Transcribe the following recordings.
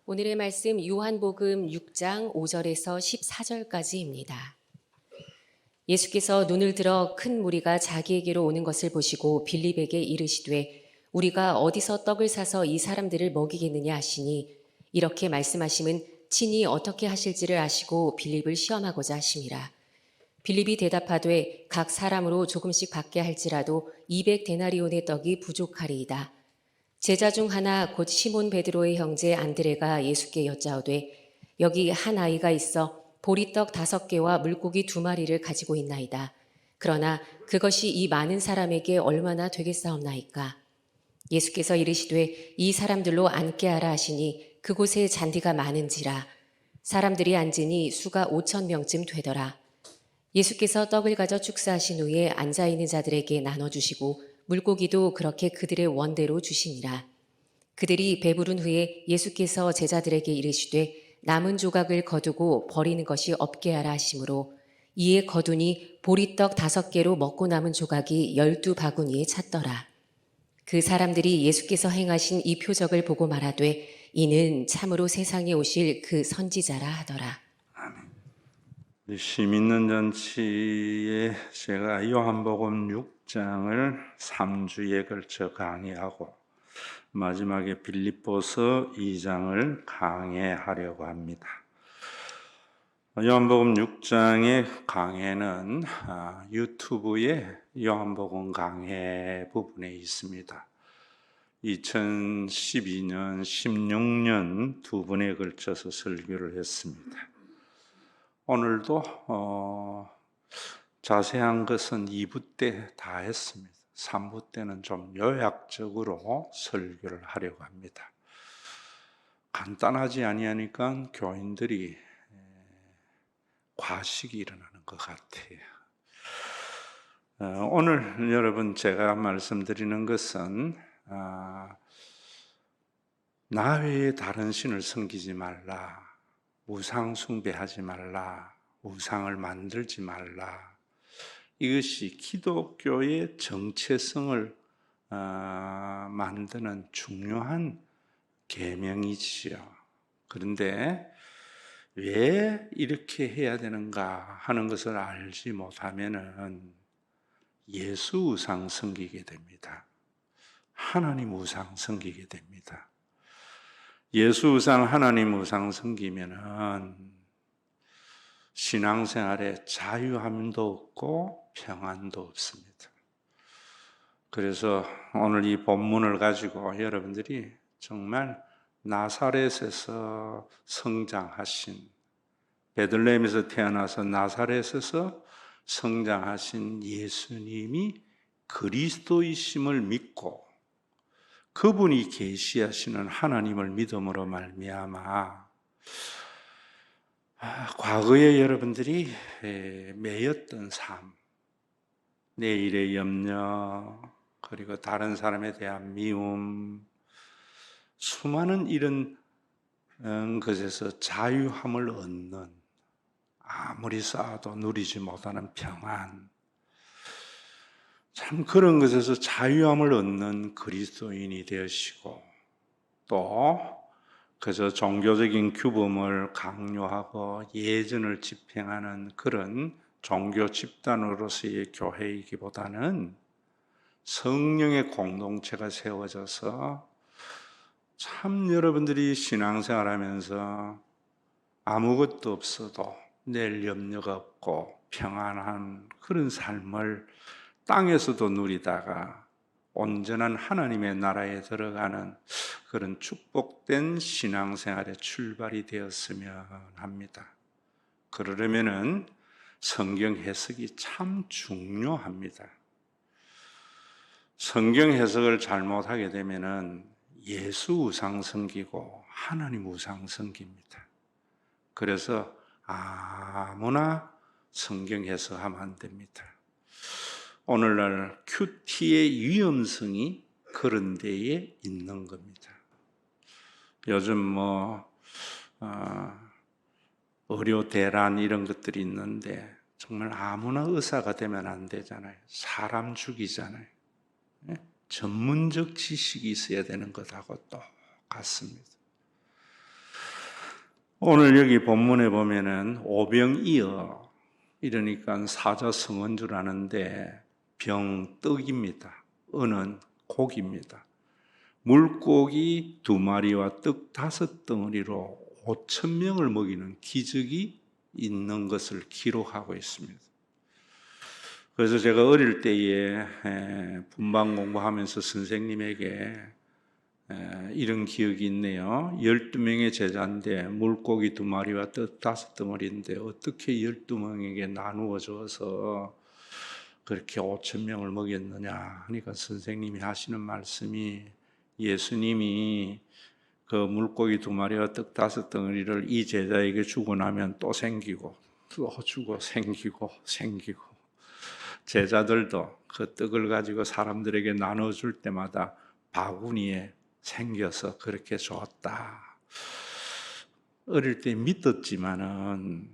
오늘의 말씀 요한복음 6장 5절에서 14절까지입니다. 예수께서 눈을 들어 큰 무리가 자기에게로 오는 것을 보시고 빌립에게 이르시되 우리가 어디서 떡을 사서 이 사람들을 먹이겠느냐 하시니 이렇게 말씀하심은 친히 어떻게 하실지를 아시고 빌립을 시험하고자 하심이라. 빌립이 대답하되 각 사람으로 조금씩 받게 할지라도 200데나리온의 떡이 부족하리이다. 제자 중 하나 곧 시몬 베드로의 형제 안드레가 예수께 여짜오되 여기 한 아이가 있어 보리떡 5개와 물고기 2마리를 가지고 있나이다. 그러나 그것이 이 많은 사람에게 얼마나 되겠사옵나이까. 예수께서 이르시되 이 사람들로 앉게 하라 하시니 그곳에 잔디가 많은지라. 사람들이 앉으니 수가 5,000명쯤 되더라. 예수께서 떡을 가져 축사하신 후에 앉아있는 자들에게 나눠주시고 물고기도 그렇게 그들의 원대로 주시니라. 그들이 배부른 후에 예수께서 제자들에게 이르시되 남은 조각을 거두고 버리는 것이 없게 하라 하시므로 이에 거두니 보리떡 5개로 먹고 남은 조각이 12바구니에 찼더라. 그 사람들이 예수께서 행하신 이 표적을 보고 말하되 이는 참으로 세상에 오실 그 선지자라 하더라. 시민는 잔치에 제가 요한복음 6장을 3주에 걸쳐 강의하고 마지막에 빌립보서 2장을 강해하려고 합니다. 요한복음 6장의 강해는 유튜브에 요한복음 강해 부분에 있습니다. 2012년, 16년 두 번에 걸쳐서 설교를 했습니다. 오늘도 자세한 것은 2부 때 다 했습니다. 3부 때는 좀 요약적으로 설교를 하려고 합니다. 간단하지 아니하니까 교인들이 과식이 일어나는 것 같아요. 오늘 여러분 제가 말씀드리는 것은 나 외에 다른 신을 섬기지 말라, 우상 숭배하지 말라, 우상을 만들지 말라. 이것이 기독교의 정체성을 만드는 중요한 계명이지요. 그런데 왜 이렇게 해야 되는가 하는 것을 알지 못하면은 예수 우상 섬기게 됩니다. 하나님 우상 섬기게 됩니다. 예수 우상, 하나님 우상 섬기면은 신앙생활에 자유함도 없고 평안도 없습니다. 그래서 오늘 이 본문을 가지고 여러분들이 정말 나사렛에서 성장하신, 베들레헴에서 태어나서 나사렛에서 성장하신 예수님이 그리스도이심을 믿고 그분이 계시하시는 하나님을 믿음으로 말미암아 과거에 여러분들이 매였던 삶, 내일의 염려, 그리고 다른 사람에 대한 미움, 수많은 이런 것에서 자유함을 얻는, 아무리 쌓아도 누리지 못하는 평안, 참 그런 것에서 자유함을 얻는 그리스도인이 되시고, 또 그래서 종교적인 규범을 강요하고 예전을 집행하는 그런 종교 집단으로서의 교회이기보다는 성령의 공동체가 세워져서 참 여러분들이 신앙생활하면서 아무것도 없어도 낼 염려가 없고 평안한 그런 삶을 땅에서도 누리다가 온전한 하나님의 나라에 들어가는 그런 축복된 신앙생활의 출발이 되었으면 합니다. 그러려면은 성경 해석이 참 중요합니다. 성경 해석을 잘못하게 되면은 예수 우상 섬기고 하나님 우상 섬깁니다. 그래서 아무나 성경 해석하면 안 됩니다. 오늘날 큐티의 위험성이 그런 데에 있는 겁니다. 요즘 의료 대란 이런 것들이 있는데 정말 아무나 의사가 되면 안 되잖아요. 사람 죽이잖아요. 전문적 지식이 있어야 되는 것하고 똑같습니다. 오늘 여기 본문에 보면은 오병이어 이러니까 사자성어인 줄 아는데 병떡입니다. 은은 고기입니다. 물고기 2마리와 떡 5덩어리로 5천 명을 먹이는 기적이 있는 것을 기록하고 있습니다. 그래서 제가 어릴 때에 분반 공부하면서 선생님에게 이런 기억이 있네요. 12명의 제자인데 물고기 2마리와 떡 5덩어리인데 어떻게 12명에게 나누어 줘서 그렇게 5천 명을 먹였느냐 하니까 선생님이 하시는 말씀이 예수님이 그 물고기 2마리와 떡 5덩어리를 이 제자에게 주고 나면 또 생기고 또 주고 생기고 제자들도 그 떡을 가지고 사람들에게 나눠줄 때마다 바구니에 생겨서 그렇게 줬다. 어릴 때 믿었지만은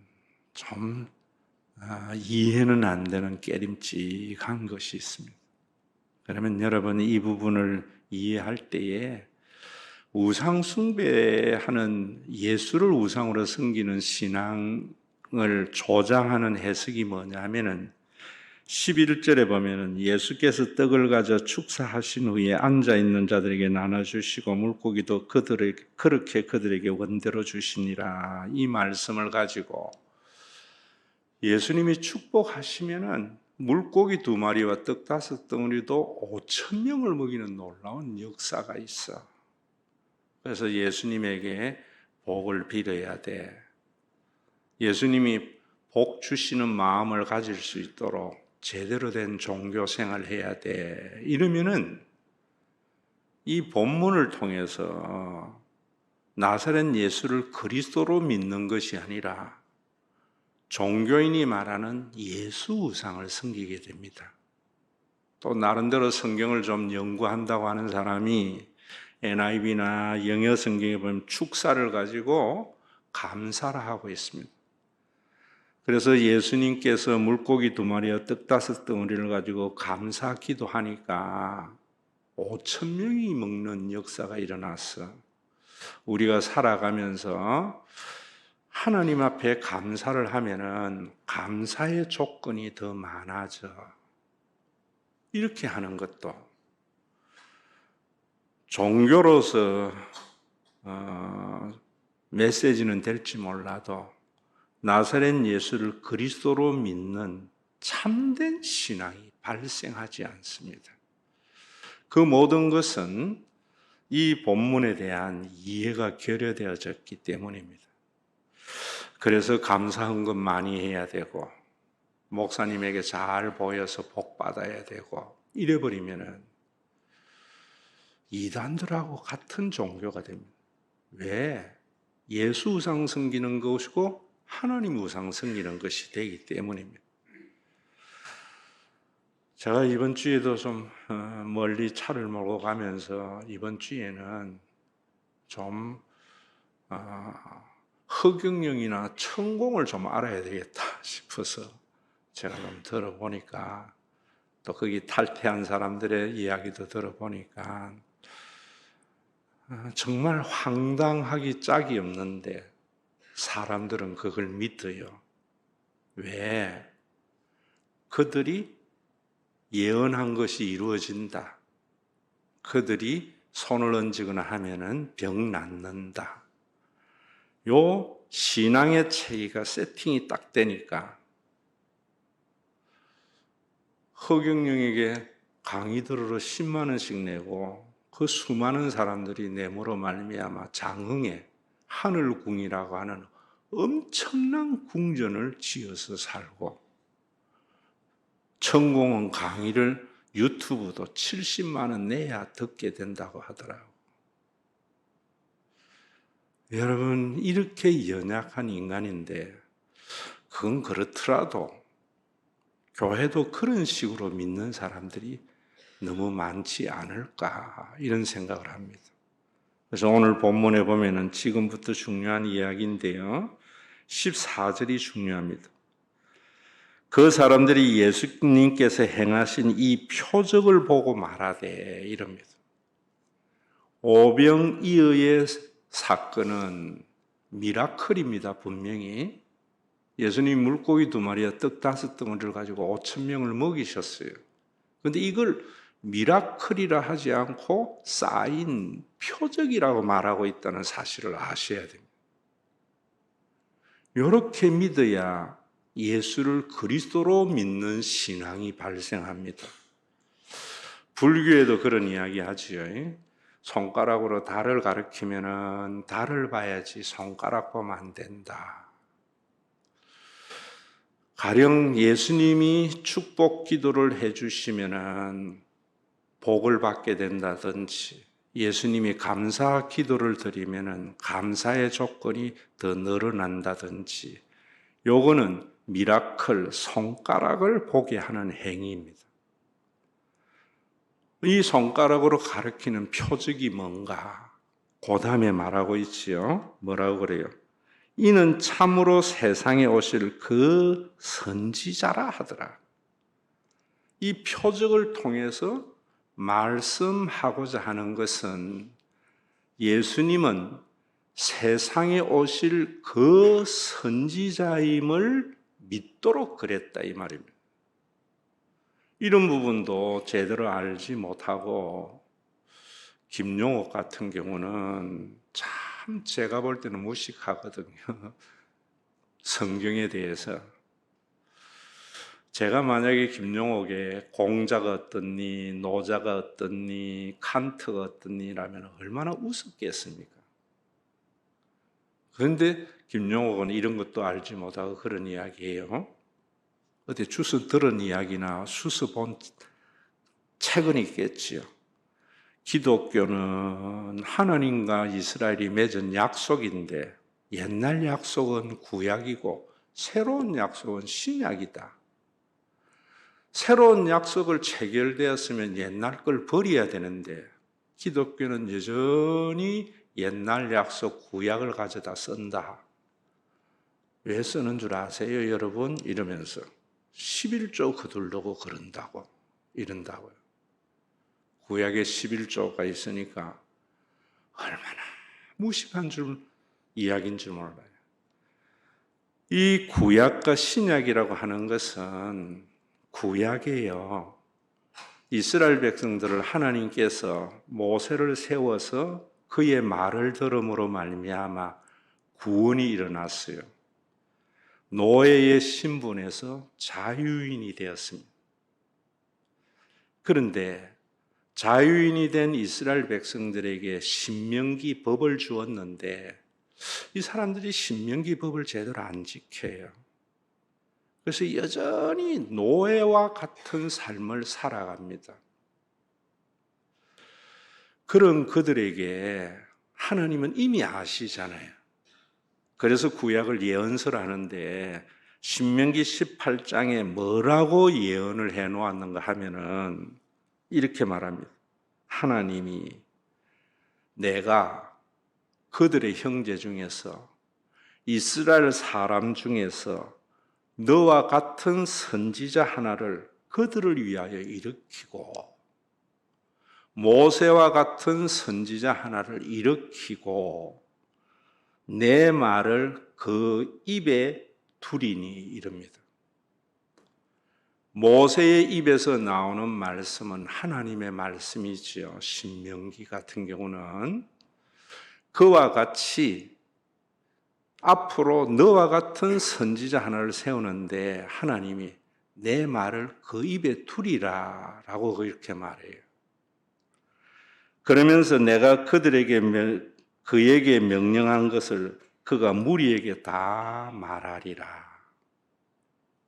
좀 이해는 안 되는 깨림칙한 것이 있습니다. 그러면 여러분 이 부분을 이해할 때에 우상 숭배하는 예수를 우상으로 섬기는 신앙을 조장하는 해석이 뭐냐 하면은 11절에 보면은 예수께서 떡을 가져 축사하신 후에 앉아있는 자들에게 나눠주시고 물고기도 그렇게 그들에게 원대로 주시니라 이 말씀을 가지고 예수님이 축복하시면은 물고기 2마리와 떡 5덩어리도 5천 명을 먹이는 놀라운 역사가 있어. 그래서 예수님에게 복을 빌어야 돼. 예수님이 복 주시는 마음을 가질 수 있도록 제대로 된 종교 생활을 해야 돼. 이러면은 이 본문을 통해서 나사렛 예수를 그리스도로 믿는 것이 아니라 종교인이 말하는 예수 우상을 섬기게 됩니다. 또 나름대로 성경을 좀 연구한다고 하는 사람이 NIV나 영어 성경에 보면 축사를 가지고 감사를 하고 있습니다. 그래서 예수님께서 물고기 2마리와 떡 5덩어리를 가지고 감사 기도하니까 5천 명이 먹는 역사가 일어났어. 우리가 살아가면서 하나님 앞에 감사를 하면은 감사의 조건이 더 많아져. 이렇게 하는 것도 종교로서 메시지는 될지 몰라도 나사렛 예수를 그리스도로 믿는 참된 신앙이 발생하지 않습니다. 그 모든 것은 이 본문에 대한 이해가 결여되어졌기 때문입니다. 그래서 감사헌금 많이 해야 되고 목사님에게 잘 보여서 복 받아야 되고 이래버리면은 이단들하고 같은 종교가 됩니다. 왜? 예수 우상 섬기는 것이고 하나님 우상 섬기는 것이 되기 때문입니다. 제가 이번 주에도 좀 멀리 차를 몰고 가면서 이번 주에는 좀 허경영이나 천공을 좀 알아야 되겠다 싶어서 제가 좀 들어보니까 또 거기 탈퇴한 사람들의 이야기도 들어보니까 정말 황당하기 짝이 없는데 사람들은 그걸 믿어요. 왜? 그들이 예언한 것이 이루어진다. 그들이 손을 얹거나 하면은 병 낫는다. 요 신앙의 체계가 세팅이 딱 되니까 허경영에게 강의 들으러 10만 원씩 내고 그 수많은 사람들이 내모로 말미암아 장흥에 하늘궁이라고 하는 엄청난 궁전을 지어서 살고 천공은 강의를 유튜브도 70만 원 내야 듣게 된다고 하더라고요. 여러분 이렇게 연약한 인간인데 그건 그렇더라도 교회도 그런 식으로 믿는 사람들이 너무 많지 않을까 이런 생각을 합니다. 그래서 오늘 본문에 보면은 지금부터 중요한 이야기인데요. 14절이 중요합니다. 그 사람들이 예수님께서 행하신 이 표적을 보고 말하되 이럽니다. 오병이어의 사건은 미라클입니다. 분명히. 예수님 물고기 2마리와 떡 5덩어리를 가지고 5천 명을 먹이셨어요. 그런데 이걸 미라클이라 하지 않고 사인, 표적이라고 말하고 있다는 사실을 아셔야 됩니다. 이렇게 믿어야 예수를 그리스도로 믿는 신앙이 발생합니다. 불교에도 그런 이야기 하지요. 손가락으로 달을 가리키면은 달을 봐야지 손가락 보면 안 된다. 가령 예수님이 축복 기도를 해주시면은 복을 받게 된다든지, 예수님이 감사 기도를 드리면은 감사의 조건이 더 늘어난다든지, 요거는 미라클, 손가락을 보게 하는 행위입니다. 이 손가락으로 가리키는 표적이 뭔가? 그 다음에 말하고 있지요. 뭐라고 그래요? 이는 참으로 세상에 오실 그 선지자라 하더라. 이 표적을 통해서 말씀하고자 하는 것은 예수님은 세상에 오실 그 선지자임을 믿도록 그랬다 이 말입니다. 이런 부분도 제대로 알지 못하고 김용옥 같은 경우는 참 제가 볼 때는 무식하거든요. 성경에 대해서. 제가 만약에 김용옥의 공자가 어떻니, 노자가 어떻니, 칸트가 어떻니라면 얼마나 우습겠습니까? 그런데 김용옥은 이런 것도 알지 못하고 그런 이야기예요. 어디 주워 들은 이야기나 수서 본 책은 있겠지요. 기독교는 하나님과 이스라엘이 맺은 약속인데 옛날 약속은 구약이고 새로운 약속은 신약이다. 새로운 약속을 체결되었으면 옛날 걸 버려야 되는데 기독교는 여전히 옛날 약속 구약을 가져다 쓴다. 왜 쓰는 줄 아세요, 여러분? 이러면서 11조 거두려고 그런다고 이런다고요. 구약에 11조가 있으니까 얼마나 무식한 이야기인 줄 몰라요. 이 구약과 신약이라고 하는 것은 구약이에요. 이스라엘 백성들을 하나님께서 모세를 세워서 그의 말을 들음으로 말미암아 구원이 일어났어요. 노예의 신분에서 자유인이 되었습니다. 그런데 자유인이 된 이스라엘 백성들에게 신명기 법을 주었는데 이 사람들이 신명기 법을 제대로 안 지켜요. 그래서 여전히 노예와 같은 삶을 살아갑니다. 그런 그들에게 하나님은 이미 아시잖아요. 그래서 구약을 예언서라는데 신명기 18장에 뭐라고 예언을 해놓았는가 하면은 이렇게 말합니다. 하나님이 내가 그들의 형제 중에서 이스라엘 사람 중에서 너와 같은 선지자 하나를 그들을 위하여 일으키고 모세와 같은 선지자 하나를 일으키고 내 말을 그 입에 두리니 이릅니다. 모세의 입에서 나오는 말씀은 하나님의 말씀이지요. 신명기 같은 경우는 그와 같이 앞으로 너와 같은 선지자 하나를 세우는데 하나님이 내 말을 그 입에 두리라 라고 그렇게 말해요. 그러면서 내가 그에게 명령한 것을 그가 무리에게 다 말하리라.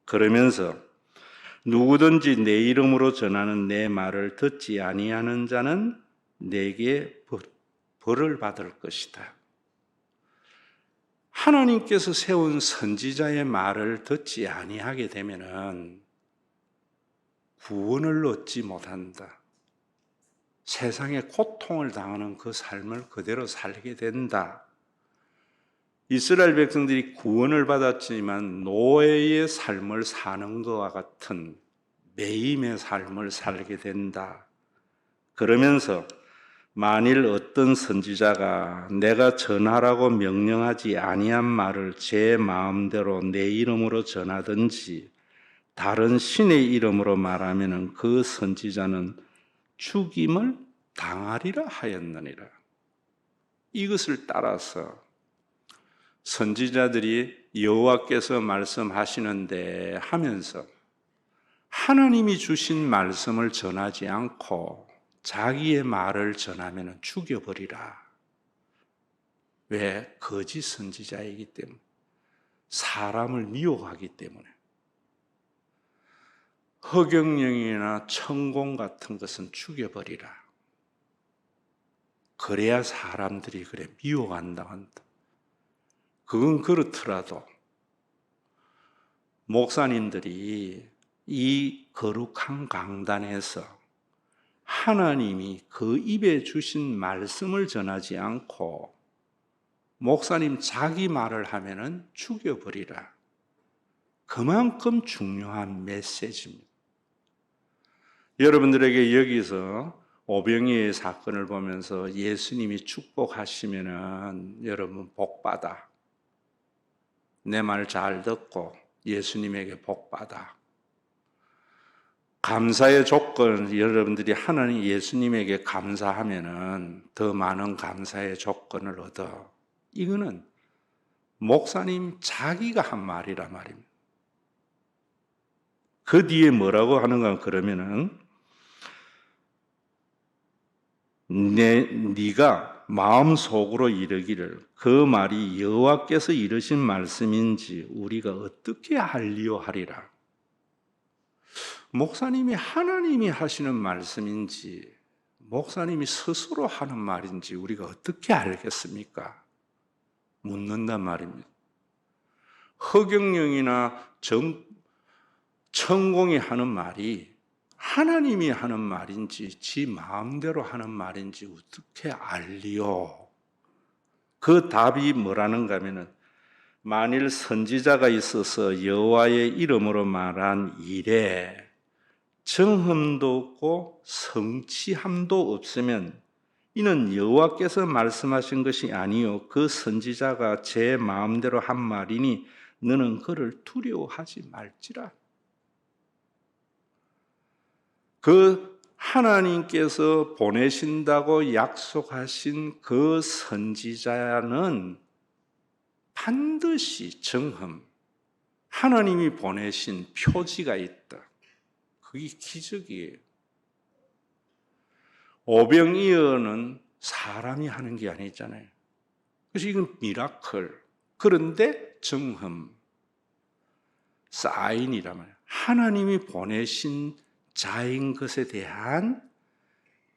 그러면서 누구든지 내 이름으로 전하는 내 말을 듣지 아니하는 자는 내게 벌을 받을 것이다. 하나님께서 세운 선지자의 말을 듣지 아니하게 되면은 구원을 얻지 못한다. 세상에 고통을 당하는 그 삶을 그대로 살게 된다. 이스라엘 백성들이 구원을 받았지만 노예의 삶을 사는 것과 같은 매임의 삶을 살게 된다. 그러면서 만일 어떤 선지자가 내가 전하라고 명령하지 아니한 말을 제 마음대로 내 이름으로 전하든지 다른 신의 이름으로 말하면 그 선지자는 죽임을 당하리라 하였느니라. 이것을 따라서 선지자들이 여호와께서 말씀하시는데 하면서 하나님이 주신 말씀을 전하지 않고 자기의 말을 전하면 죽여버리라. 왜? 거짓 선지자이기 때문에. 사람을 미혹하기 때문에. 허경영이나 천공 같은 것은 죽여버리라. 그래야 사람들이 그래 미혹한다 한다. 그건 그렇더라도 목사님들이 이 거룩한 강단에서 하나님이 그 입에 주신 말씀을 전하지 않고 목사님 자기 말을 하면은 죽여버리라. 그만큼 중요한 메시지입니다. 여러분들에게 여기서 오병이의 사건을 보면서 예수님이 축복하시면은 여러분 복받아. 내 말 잘 듣고 예수님에게 복받아. 감사의 조건, 여러분들이 하나님 예수님에게 감사하면은 더 많은 감사의 조건을 얻어. 이거는 목사님 자기가 한 말이라 말입니다. 그 뒤에 뭐라고 하는가 그러면은 네가 마음속으로 이르기를 그 말이 여호와께서 이르신 말씀인지 우리가 어떻게 알리오 하리라. 목사님이 하나님이 하시는 말씀인지 목사님이 스스로 하는 말인지 우리가 어떻게 알겠습니까? 묻는단 말입니다. 허경영이나 천공이 하는 말이 하나님이 하는 말인지 지 마음대로 하는 말인지 어떻게 알리오? 그 답이 뭐라는가 하면은 만일 선지자가 있어서 여호와의 이름으로 말한 일에 정흠도 없고 성취함도 없으면 이는 여호와께서 말씀하신 것이 아니요 그 선지자가 제 마음대로 한 말이니 너는 그를 두려워하지 말지라. 그 하나님께서 보내신다고 약속하신 그 선지자는 반드시 정흠, 하나님이 보내신 표지가 있다. 그게 기적이에요. 오병이어는 사람이 하는 게 아니잖아요. 그래서 이건 미라클. 그런데 정흠, 사인이란 말이에요. 하나님이 보내신 자인 것에 대한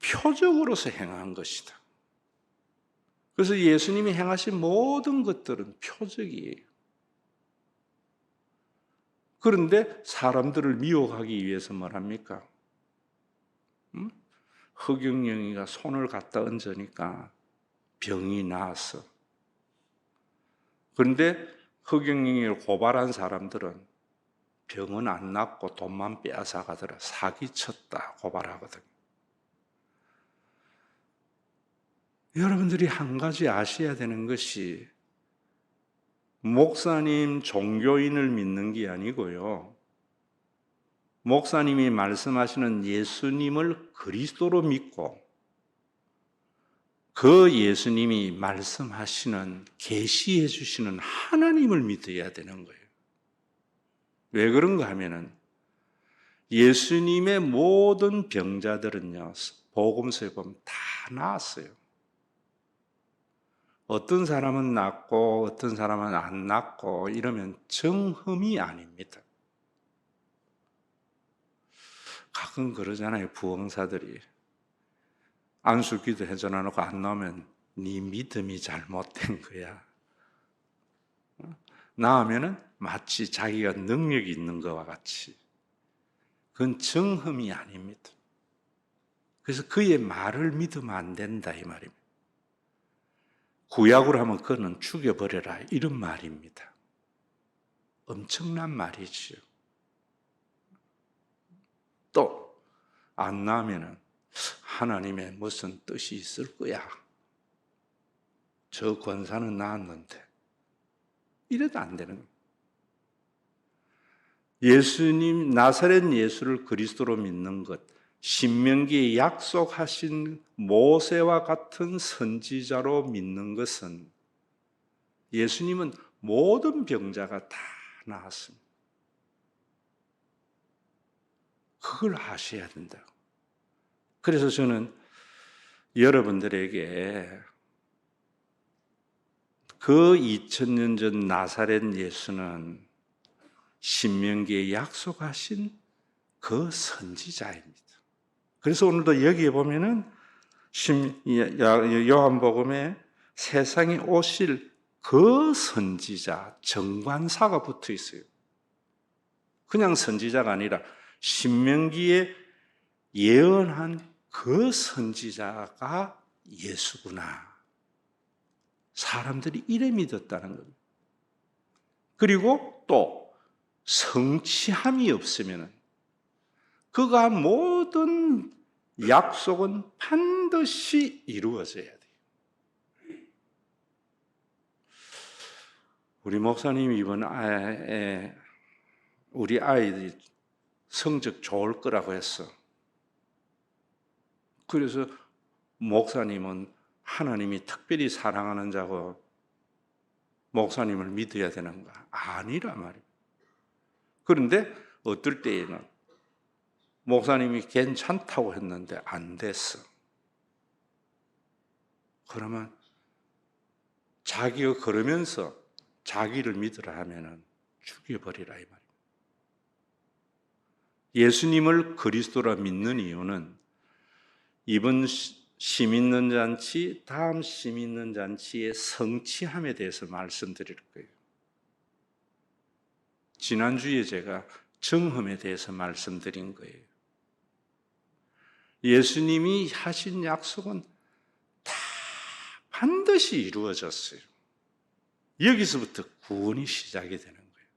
표적으로서 행한 것이다. 그래서 예수님이 행하신 모든 것들은 표적이에요. 그런데 사람들을 미혹하기 위해서 뭘 합니까? 허경영이가 손을 갖다 얹으니까 병이 나았어. 그런데 허경영이를 고발한 사람들은 병은 안 낫고 돈만 빼앗아 가더라. 사기쳤다 고발하거든. 여러분들이 한 가지 아셔야 되는 것이 목사님 종교인을 믿는 게 아니고요. 목사님이 말씀하시는 예수님을 그리스도로 믿고 그 예수님이 말씀하시는 계시해 주시는 하나님을 믿어야 되는 거예요. 왜 그런가 하면은 예수님의 모든 병자들은요. 복음서에 보면 다 나았어요. 어떤 사람은 낫고 어떤 사람은 안 낫고 이러면 정흠이 아닙니다. 가끔 그러잖아요. 부흥사들이. 안수기도 해줘놓고 안 나오면 네 믿음이 잘못된 거야. 나오면은 마치 자기가 능력이 있는 것과 같이. 그건 정흠이 아닙니다. 그래서 그의 말을 믿으면 안 된다 이 말입니다. 구약으로 하면 그는 죽여버려라 이런 말입니다. 엄청난 말이죠. 또 안 나오면은 하나님의 무슨 뜻이 있을 거야. 저 권사는 나았는데. 이래도 안 되는 거예요. 예수님, 나사렛 예수를 그리스도로 믿는 것, 신명기에 약속하신 모세와 같은 선지자로 믿는 것은 예수님은 모든 병자가 다 나았습니다. 그걸 아셔야 된다고. 그래서 저는 여러분들에게 그 2000년 전 나사렛 예수는 신명기에 약속하신 그 선지자입니다. 그래서 오늘도 여기에 보면은 요한복음에 세상에 오실 그 선지자, 정관사가 붙어 있어요. 그냥 선지자가 아니라 신명기에 예언한 그 선지자가 예수구나. 사람들이 이래 믿었다는 겁니다. 그리고 또 성취함이 없으면 그가 모든 약속은 반드시 이루어져야 돼요. 우리 목사님이 이번 우리 아이들이 성적 좋을 거라고 했어. 그래서 목사님은 하나님이 특별히 사랑하는 자고 목사님을 믿어야 되는가? 아니라 말이에요. 그런데 어떨 때에는 목사님이 괜찮다고 했는데 안 됐어. 그러면 자기가 그러면서 자기를 믿으라 하면은 죽여버리라 이 말이에요. 예수님을 그리스도라 믿는 이유는 이번 심 있는 잔치, 다음 심 있는 잔치의 성취함에 대해서 말씀드릴 거예요. 지난주에 제가 정험에 대해서 말씀드린 거예요. 예수님이 하신 약속은 다 반드시 이루어졌어요. 여기서부터 구원이 시작이 되는 거예요.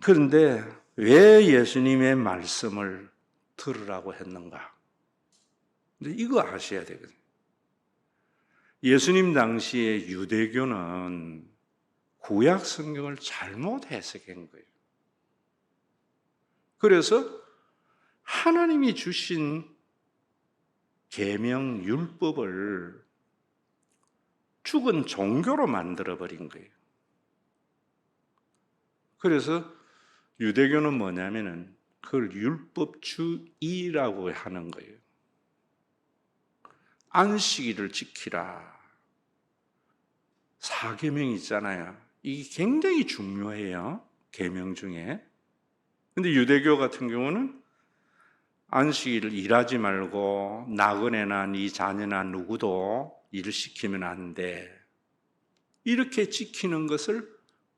그런데 왜 예수님의 말씀을 들으라고 했는가? 근데 이거 아셔야 되거든요. 예수님 당시에 유대교는 구약 성경을 잘못 해석한 거예요. 그래서 하나님이 주신 계명 율법을 죽은 종교로 만들어 버린 거예요. 그래서 유대교는 뭐냐면은 그걸 율법주의라고 하는 거예요. 안식일을 지키라. 사계명 있잖아요. 이게 굉장히 중요해요. 계명 중에. 근데 유대교 같은 경우는 안식일을 일하지 말고 나그네나 네 자녀나 누구도 일을 시키면 안 돼. 이렇게 지키는 것을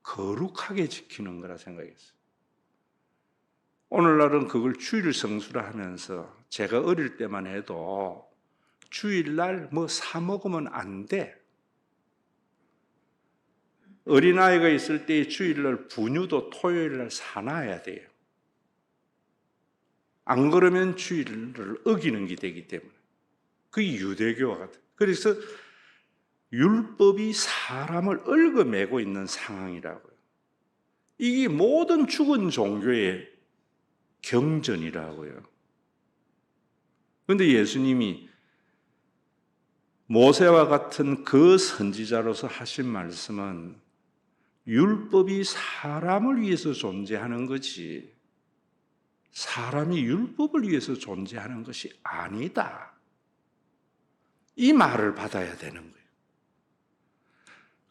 거룩하게 지키는 거라 생각했어요. 오늘날은 그걸 주일 성수라 하면서 제가 어릴 때만 해도 주일날 뭐 사 먹으면 안 돼. 어린아이가 있을 때 주일날 분유도 토요일날 사놔야 돼요. 안 그러면 주일을 어기는 게 되기 때문에. 그게 유대교와 같아요. 그래서 율법이 사람을 얽어매고 있는 상황이라고요. 이게 모든 죽은 종교의 경전이라고요. 그런데 예수님이 모세와 같은 그 선지자로서 하신 말씀은 율법이 사람을 위해서 존재하는 거지 사람이 율법을 위해서 존재하는 것이 아니다. 이 말을 받아야 되는 거예요.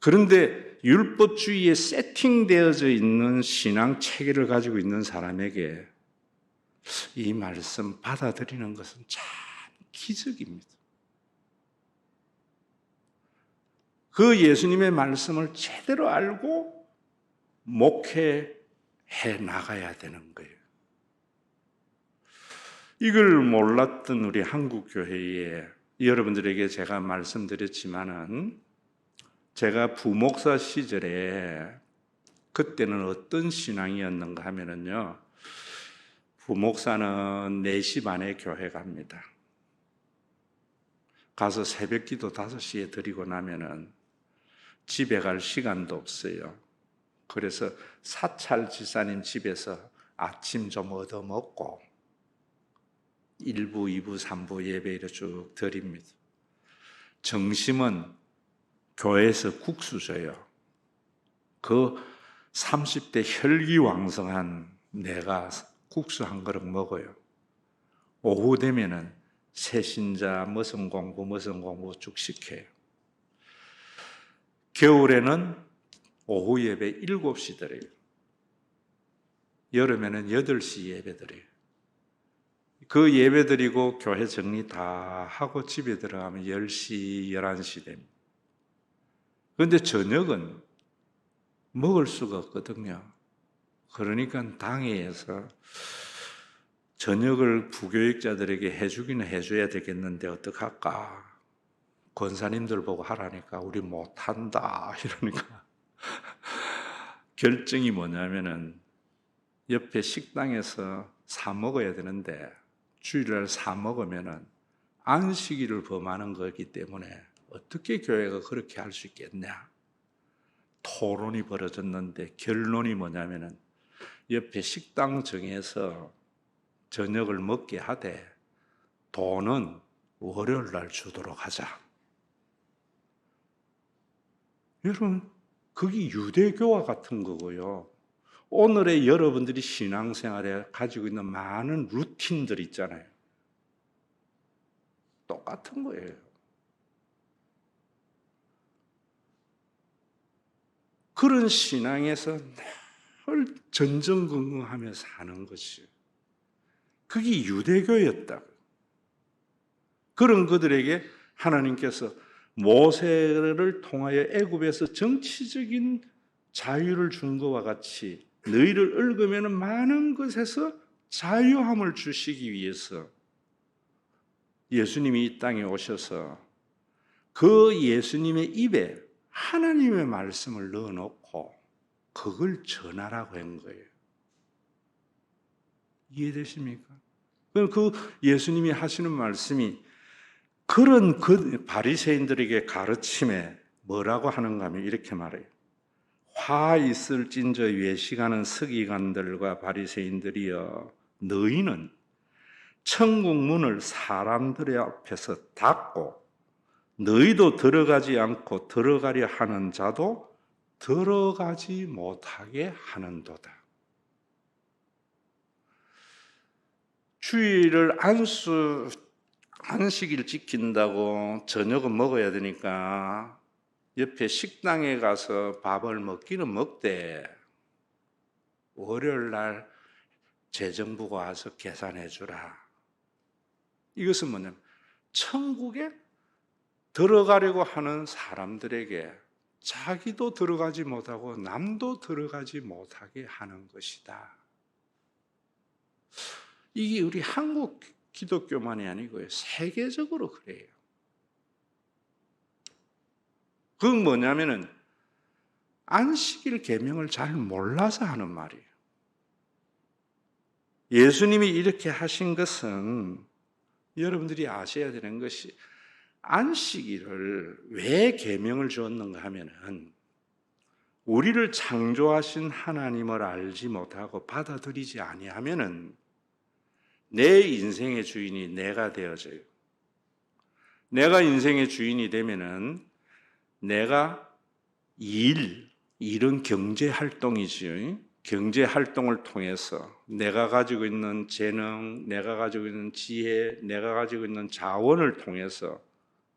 그런데 율법주의에 세팅되어져 있는 신앙 체계를 가지고 있는 사람에게 이 말씀 받아들이는 것은 참 기적입니다. 그 예수님의 말씀을 제대로 알고 목회해 나가야 되는 거예요. 이걸 몰랐던 우리 한국교회에 여러분들에게 제가 말씀드렸지만은 제가 부목사 시절에 그때는 어떤 신앙이었는가 하면은요. 부목사는 4시 반에 교회 갑니다. 가서 새벽기도 5시에 드리고 나면은 집에 갈 시간도 없어요. 그래서 사찰 지사님 집에서 아침 좀 얻어먹고 1부, 2부, 3부 예배를 쭉 드립니다. 점심은 교회에서 국수 줘요. 그 30대 혈기왕성한 내가 국수 한 그릇 먹어요. 오후 되면은 새신자 무슨 공부 쭉 시켜요. 겨울에는 오후 예배 7시 드려요. 여름에는 8시 예배 드려요. 그 예배 드리고 교회 정리 다 하고 집에 들어가면 10시, 11시 됩니다. 그런데 저녁은 먹을 수가 없거든요. 그러니까 당회에서 저녁을 부교육자들에게 해주기는 해줘야 되겠는데 어떡할까? 권사님들 보고 하라니까 우리 못한다 이러니까 결정이 뭐냐면은 옆에 식당에서 사 먹어야 되는데 주일날 사 먹으면은 안식일을 범하는 거기 때문에 어떻게 교회가 그렇게 할 수 있겠냐? 토론이 벌어졌는데 결론이 뭐냐면은 옆에 식당 정해서 저녁을 먹게 하되 돈은 월요일 날 주도록 하자. 여러분, 그게 유대교와 같은 거고요. 오늘의 여러분들이 신앙생활에 가지고 있는 많은 루틴들 있잖아요. 똑같은 거예요. 그런 신앙에서 늘 전전긍긍하며 사는 것이 그게 유대교였다. 그런 그들에게 하나님께서 모세를 통하여 애굽에서 정치적인 자유를 준 것과 같이 너희를 얽으면 많은 것에서 자유함을 주시기 위해서 예수님이 이 땅에 오셔서 그 예수님의 입에 하나님의 말씀을 넣어놓고 그걸 전하라고 한 거예요. 이해되십니까? 그럼 그 예수님이 하시는 말씀이 그런 그 바리새인들에게 가르침에 뭐라고 하는가 하면 이렇게 말해요. 화 있을진저 외식하는 서기관들과 바리새인들이여 너희는 천국 문을 사람들의 앞에서 닫고 너희도 들어가지 않고 들어가려 하는 자도 들어가지 못하게 하는도다. 주일을 안식일 지킨다고 저녁은 먹어야 되니까 옆에 식당에 가서 밥을 먹기는 먹되 월요일 날 재정부가 와서 계산해 주라. 이것은 뭐냐면 천국에 들어가려고 하는 사람들에게 자기도 들어가지 못하고 남도 들어가지 못하게 하는 것이다. 이게 우리 한국 기독교만이 아니고요. 세계적으로 그래요. 그건 뭐냐면은 안식일 계명을 잘 몰라서 하는 말이에요. 예수님이 이렇게 하신 것은 여러분들이 아셔야 되는 것이 안식일을 왜 계명을 주었는가 하면은 우리를 창조하신 하나님을 알지 못하고 받아들이지 아니하면은 내 인생의 주인이 내가 되어져요. 내가 인생의 주인이 되면은 내가 일은 경제 활동이지요. 경제 활동을 통해서 내가 가지고 있는 재능, 내가 가지고 있는 지혜, 내가 가지고 있는 자원을 통해서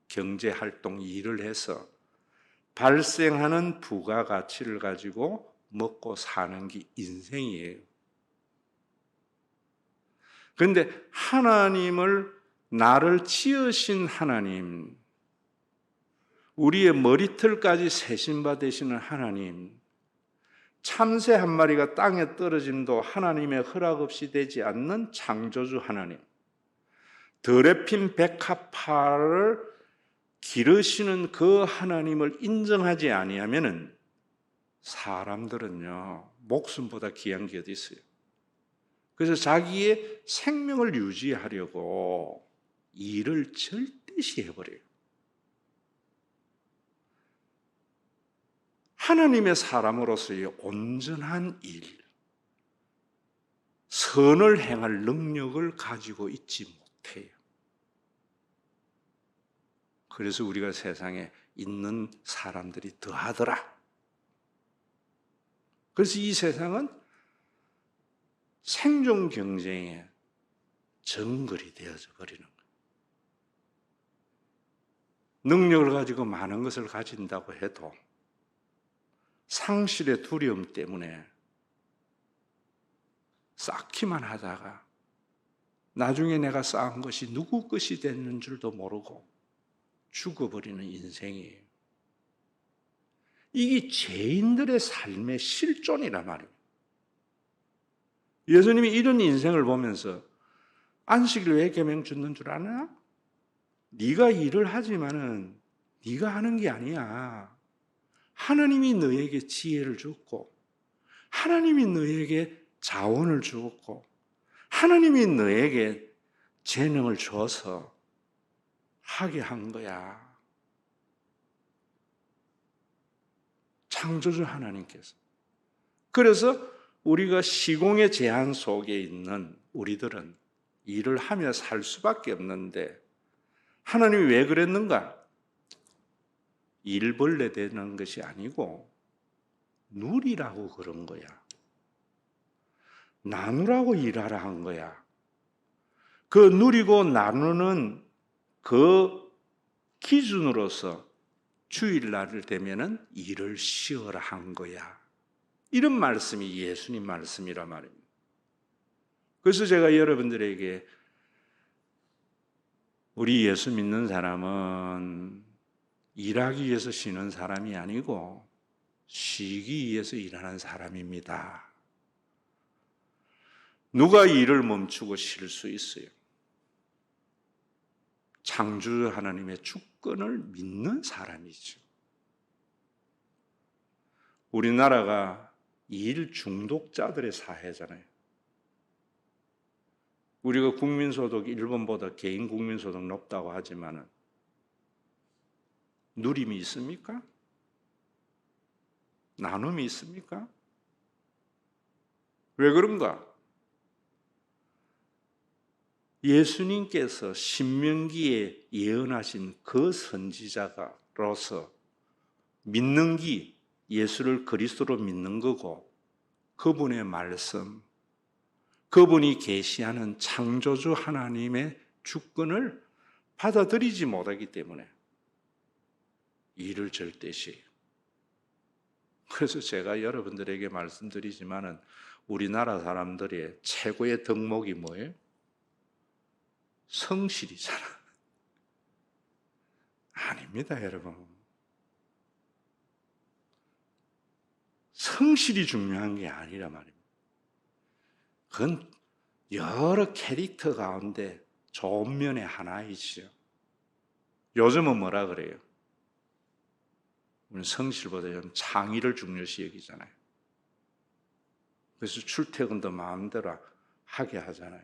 경제 활동 일을 해서 발생하는 부가가치를 가지고 먹고 사는 게 인생이에요. 그런데 하나님을 나를 지으신 하나님, 우리의 머리털까지 세신바 되시는 하나님, 참새 한 마리가 땅에 떨어짐도 하나님의 허락 없이 되지 않는 창조주 하나님, 더럽힌 백합화를 기르시는 그 하나님을 인정하지 아니하면은 사람들은요 목숨보다 귀한 게 어디 있어요? 그래서 자기의 생명을 유지하려고 일을 절대시 해버려요. 하나님의 사람으로서의 온전한 일, 선을 행할 능력을 가지고 있지 못해요. 그래서 우리가 세상에 있는 사람들이 더하더라. 그래서 이 세상은 생존 경쟁의 정글이 되어져 버리는 거예요. 능력을 가지고 많은 것을 가진다고 해도 상실의 두려움 때문에 쌓기만 하다가 나중에 내가 쌓은 것이 누구 것이 됐는 줄도 모르고 죽어버리는 인생이에요. 이게 죄인들의 삶의 실존이란 말이에요. 예수님이 이런 인생을 보면서 안식일 왜 계명 주는 줄 아나? 네가 일을 하지만은 네가 하는 게 아니야. 하나님이 너에게 지혜를 줬고 하나님이 너에게 자원을 주었고 하나님이 너에게 재능을 줘서 하게 한 거야. 창조주 하나님께서. 그래서 우리가 시공의 제한 속에 있는 우리들은 일을 하며 살 수밖에 없는데 하나님이 왜 그랬는가? 일벌레 되는 것이 아니고 누리라고 그런 거야. 나누라고 일하라 한 거야. 그 누리고 나누는 그 기준으로서 주일날을 되면은 일을 쉬어라 한 거야. 이런 말씀이 예수님 말씀이라 말입니다. 그래서 제가 여러분들에게 우리 예수 믿는 사람은 일하기 위해서 쉬는 사람이 아니고 쉬기 위해서 일하는 사람입니다. 누가 일을 멈추고 쉴 수 있어요? 창조주 하나님의 주권을 믿는 사람이죠. 우리나라가 일 중독자들의 사회잖아요. 우리가 국민소득 일본보다 개인 국민소득 높다고 하지만 누림이 있습니까? 나눔이 있습니까? 왜 그런가? 예수님께서 신명기에 예언하신 그 선지자로서 믿는 기, 예수를 그리스도로 믿는 거고 그분의 말씀, 그분이 계시하는 창조주 하나님의 주권을 받아들이지 못하기 때문에 일을 절대시해요. 그래서 제가 여러분들에게 말씀드리지만은 우리나라 사람들의 최고의 덕목이 뭐예요? 성실이잖아. 아닙니다, 여러분. 성실이 중요한 게 아니라 말입니다. 그건 여러 캐릭터 가운데 좋은 면의 하나이지요. 요즘은 뭐라 그래요? 우리는 성실보다 좀 창의를 중요시 여기잖아요. 그래서 출퇴근도 마음대로 하게 하잖아요.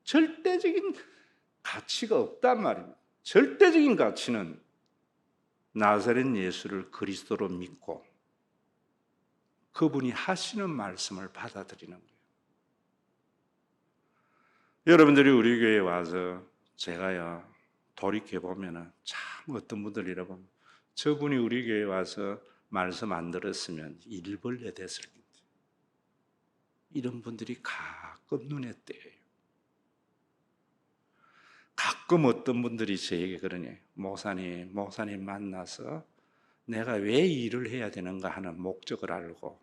절대적인 가치가 없단 말입니다. 절대적인 가치는 나사렛 예수를 그리스도로 믿고 그분이 하시는 말씀을 받아들이는 거예요. 여러분들이 우리 교회에 와서 제가요 돌이켜보면 참 어떤 분들이라 보면 저분이 우리 교회에 와서 말씀 안 들었으면 일벌레 됐을 텐데 이런 분들이 가끔 눈에 띄어요. 가끔 어떤 분들이 저에게 그러냐, 목사님 만나서 내가 왜 일을 해야 되는가 하는 목적을 알고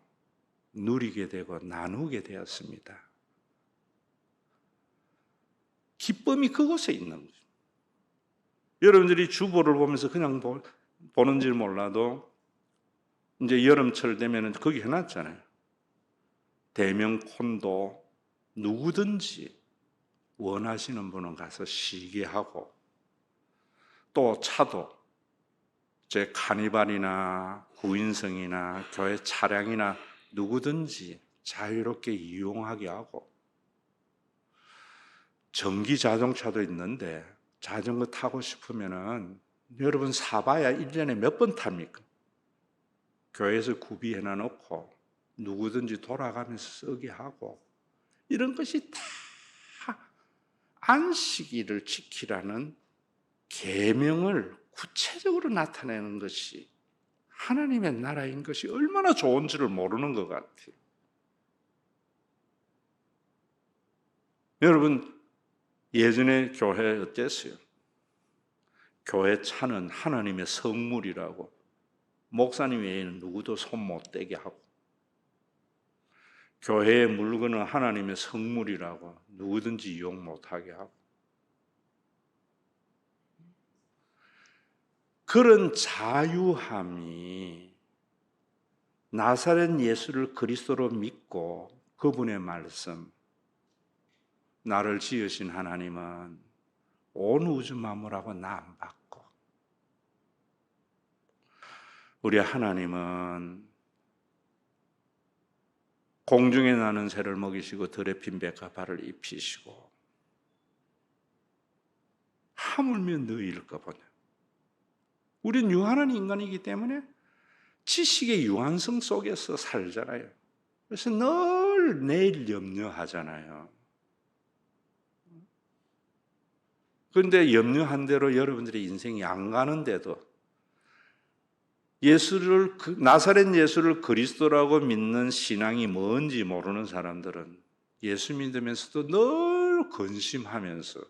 누리게 되고 나누게 되었습니다. 기쁨이 그곳에 있는 거죠. 여러분들이 주보를 보면서 그냥 보는 줄 몰라도 이제 여름철 되면 거기 해놨잖아요. 대명 콘도 누구든지 원하시는 분은 가서 쉬게 하고 또 차도 제 카니발이나 구인성이나 교회 차량이나 누구든지 자유롭게 이용하게 하고 전기 자동차도 있는데 자전거 타고 싶으면은 여러분 사봐야 1년에 몇 번 탑니까? 교회에서 구비해 놔놓고 누구든지 돌아가면서 쓰게 하고 이런 것이 다 안식일을 지키라는 계명을 구체적으로 나타내는 것이 하나님의 나라인 것이 얼마나 좋은지를 모르는 것 같아요. 여러분 예전에 교회 어땠어요? 교회 차는 하나님의 성물이라고 목사님 외에는 누구도 손 못 대게 하고 교회의 물건은 하나님의 성물이라고 누구든지 이용 못하게 하고 그런 자유함이 나사렛 예수를 그리스도로 믿고 그분의 말씀 나를 지으신 하나님은 온 우주 만물하고 나 안 받고 우리 하나님은 공중에 나는 새를 먹이시고 들에 핀 백합화를 입히시고 하물며 너희일까 보냐. 우린 유한한 인간이기 때문에 지식의 유한성 속에서 살잖아요. 그래서 늘 내일 염려하잖아요. 그런데 염려한 대로 여러분들의 인생이 안 가는데도 나사렛 예수를 그리스도라고 믿는 신앙이 뭔지 모르는 사람들은 예수 믿으면서도 늘 근심하면서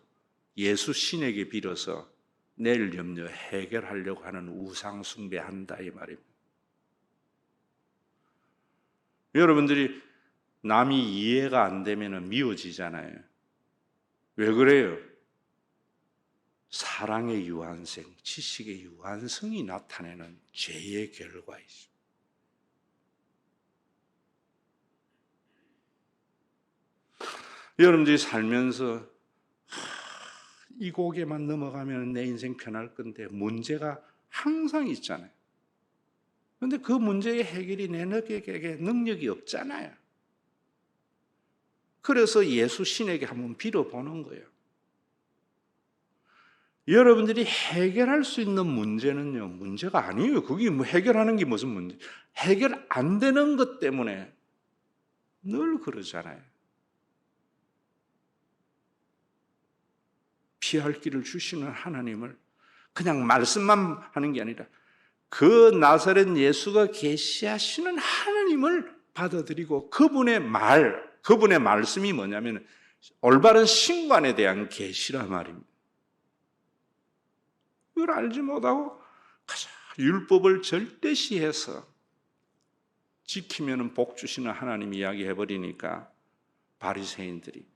예수 신에게 빌어서 내일 염려 해결하려고 하는 우상 숭배한다 이 말입니다. 여러분들이 남이 이해가 안 되면 미워지잖아요. 왜 그래요? 사랑의 유한성, 지식의 유한성이 나타내는 죄의 결과이죠. 여러분들이 살면서 이 고개만 넘어가면 내 인생 편할 건데 문제가 항상 있잖아요. 그런데 그 문제의 해결이 내 능력이 없잖아요. 그래서 예수 신에게 한번 빌어보는 거예요. 여러분들이 해결할 수 있는 문제는요, 문제가 아니에요. 그게 뭐 해결하는 게 무슨 문제? 해결 안 되는 것 때문에 늘 그러잖아요. 피할 길을 주시는 하나님을 그냥 말씀만 하는 게 아니라 그 나사렛 예수가 계시하시는 하나님을 받아들이고 그분의 말씀이 뭐냐면 올바른 신관에 대한 계시란 말입니다. 이걸 알지 못하고 율법을 절대시해서 지키면 복 주시는 하나님 이야기해버리니까 바리새인들이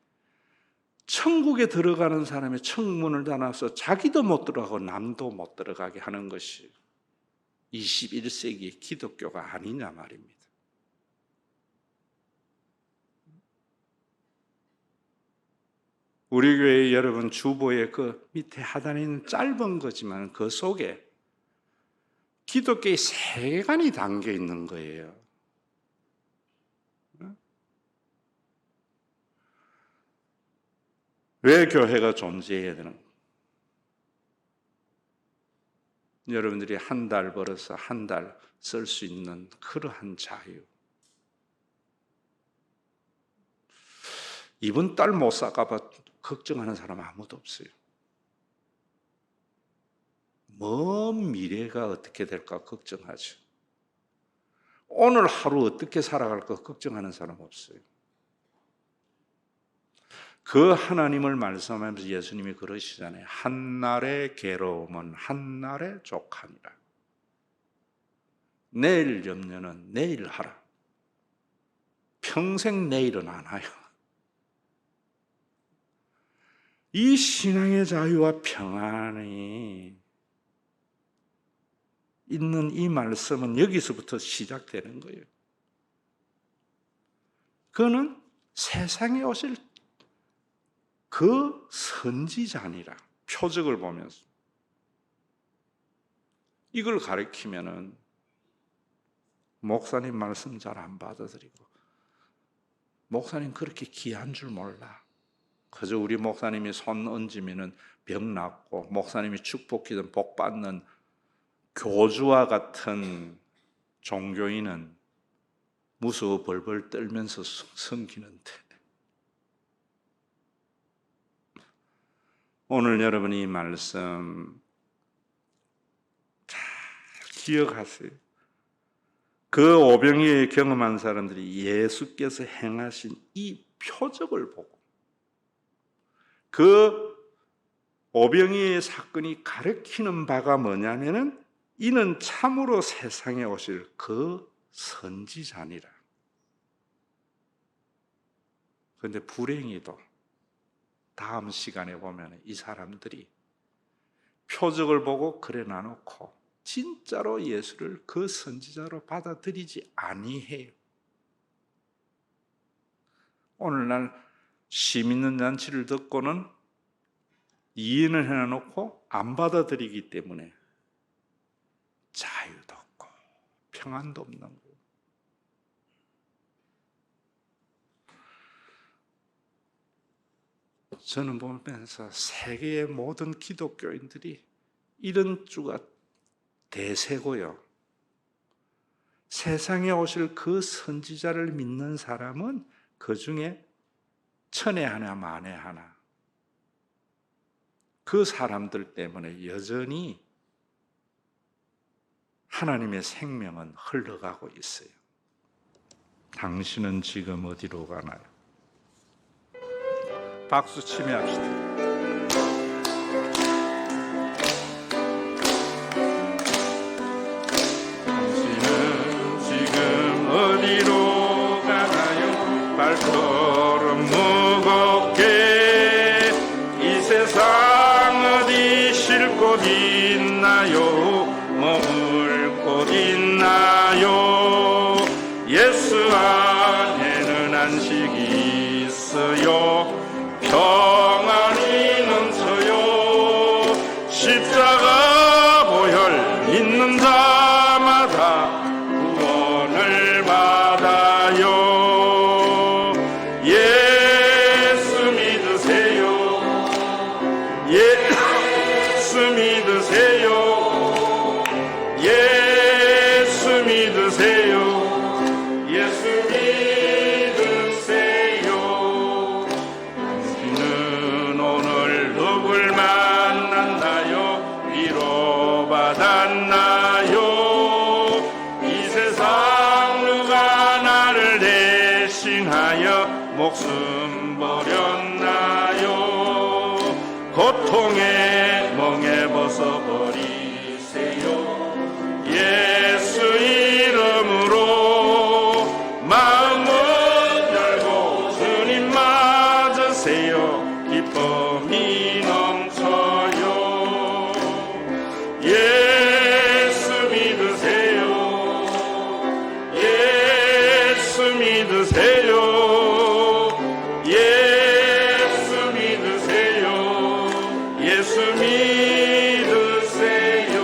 천국에 들어가는 사람의 청문을 닫아서 자기도 못 들어가고 남도 못 들어가게 하는 것이 21세기의 기독교가 아니냐 말입니다. 우리 교회 여러분 주보의 그 밑에 하단에 있는 짧은 거지만 그 속에 기독교의 세계관이 담겨 있는 거예요. 왜 교회가 존재해야 되는 거예요? 여러분들이 한 달 벌어서 한 달 쓸 수 있는 그러한 자유. 이번 달 못 사가봐 걱정하는 사람 아무도 없어요. 먼 미래가 어떻게 될까 걱정하죠. 오늘 하루 어떻게 살아갈까 걱정하는 사람 없어요. 그 하나님을 말씀하면서 예수님이 그러시잖아요. 한날의 괴로움은 한날의 족함이라. 내일 염려는 내일 하라. 평생 내일은 안 와요. 이 신앙의 자유와 평안이 있는 이 말씀은 여기서부터 시작되는 거예요. 그는 세상에 오실 그 선지자니라. 표적을 보면서 이걸 가리키면은 목사님 말씀 잘 안 받아들이고 목사님 그렇게 귀한 줄 몰라. 그저 우리 목사님이 손 얹으면 병 낫고 목사님이 축복기든 복 받는 교주와 같은 종교인은 무서워 벌벌 떨면서 섬기는데, 오늘 여러분 이 말씀 잘 기억하세요. 그 오병이어를 경험한 사람들이 예수께서 행하신 이 표적을 보고 그 오병이어의 사건이 가르치는 바가 뭐냐면은 이는 참으로 세상에 오실 그 선지자니라. 그런데 불행히도 다음 시간에 보면 이 사람들이 표적을 보고 그래 놔놓고 진짜로 예수를 그 선지자로 받아들이지 아니해요. 오늘날 시민는 잔치를 듣고는 이해는 해놓고 안 받아들이기 때문에 자유도 없고 평안도 없는 거예요. 저는 보면서 세계의 모든 기독교인들이 이런 주가 대세고요. 세상에 오실 그 선지자를 믿는 사람은 그 중에 천에 하나 만에 하나. 그 사람들 때문에 여전히 하나님의 생명은 흘러가고 있어요. 당신은 지금 어디로 가나요? 박수 치며 합시다. 당신은 지금 어디로 가나요? 발걸음 무겁게 이 세상 어디 쉴 곳 있나요? 머물 곳 있나요? 예수 안에는 안식이 있어요. 평안이 넘쳐요. 십자가 보혈 믿는 자마다 구원을 받아요. 예수 믿으세요. 예수 믿으세요. 예수 믿으세요. 예수 믿으세요. 당신은 오늘 누굴 만났나요? 위로받았나요? 이 세상 누가 나를 대신하여 목숨 버렸나요? 고통의 멍에 벗어버리세요. 예수 이름으로 마음은 열고 주님 맞으세요. 기쁨이 넘쳐요. 예수 믿으세요. 예수 믿으세요. 예수 믿으세요. 예수 믿으세요.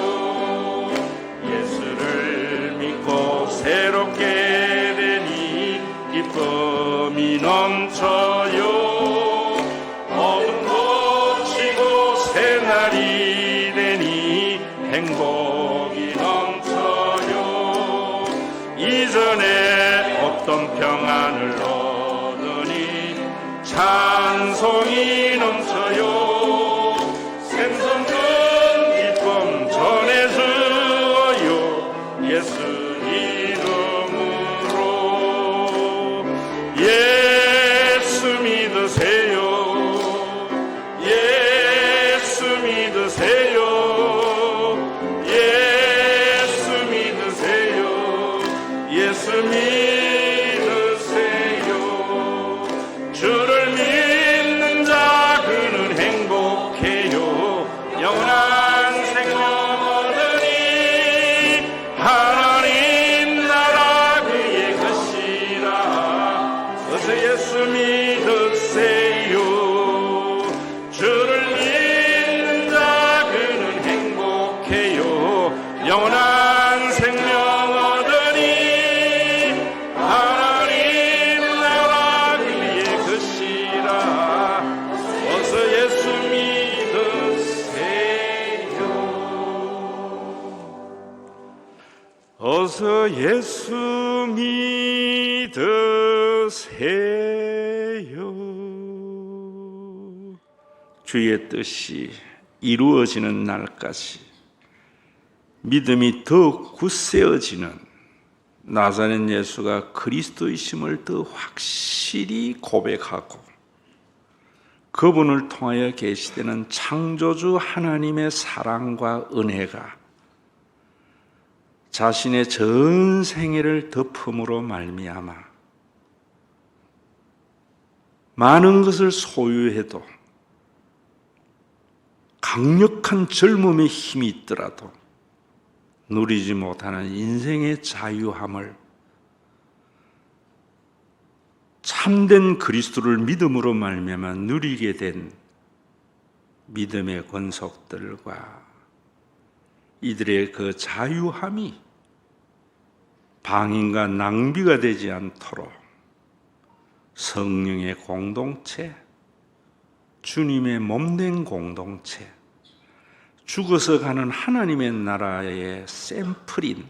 예수를 믿고 새롭게 되니 기쁨이 넘쳐요. 어둠 고치고 새날이 되니 행복이 넘쳐요. 이전에 없던 평안을 얻으니 찬송이 넘쳐요. 생성된 기쁨 전해주어요. 예수 이름으로. 예수 믿으세요. 예수 믿으세요. 예수 믿으세요. 예수 믿으세요. 주를 믿는 자 그는 행복해요. 영원한 생명 얻으니 하나님 나라 그의 것이라. 어서 예수 믿으세요. 주를 믿는 자 그는 행복해요. 영원한 생명 얻으니 하나님 나라 그의 것이라. 어서 예수 믿으세요. 주의 뜻이 이루어지는 날까지 믿음이 더 굳세어지는 나사렛 예수가 그리스도이심을 더 확실히 고백하고 그분을 통하여 계시되는 창조주 하나님의 사랑과 은혜가 자신의 전 생애를 덮음으로 말미암아 많은 것을 소유해도 강력한 젊음의 힘이 있더라도 누리지 못하는 인생의 자유함을 참된 그리스도를 믿음으로 말미암아 누리게 된 믿음의 권속들과 이들의 그 자유함이 방임과 낭비가 되지 않도록 성령의 공동체, 주님의 몸된 공동체, 죽어서 가는 하나님의 나라의 샘플인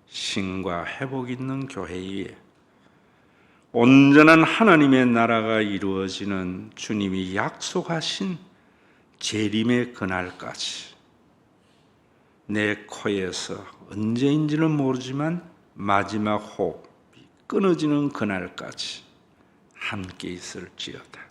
신과 회복 있는 교회 위에 온전한 하나님의 나라가 이루어지는 주님이 약속하신 재림의 그날까지 내 코에서 언제인지는 모르지만 마지막 호흡이 끊어지는 그날까지 함께 있을지어다.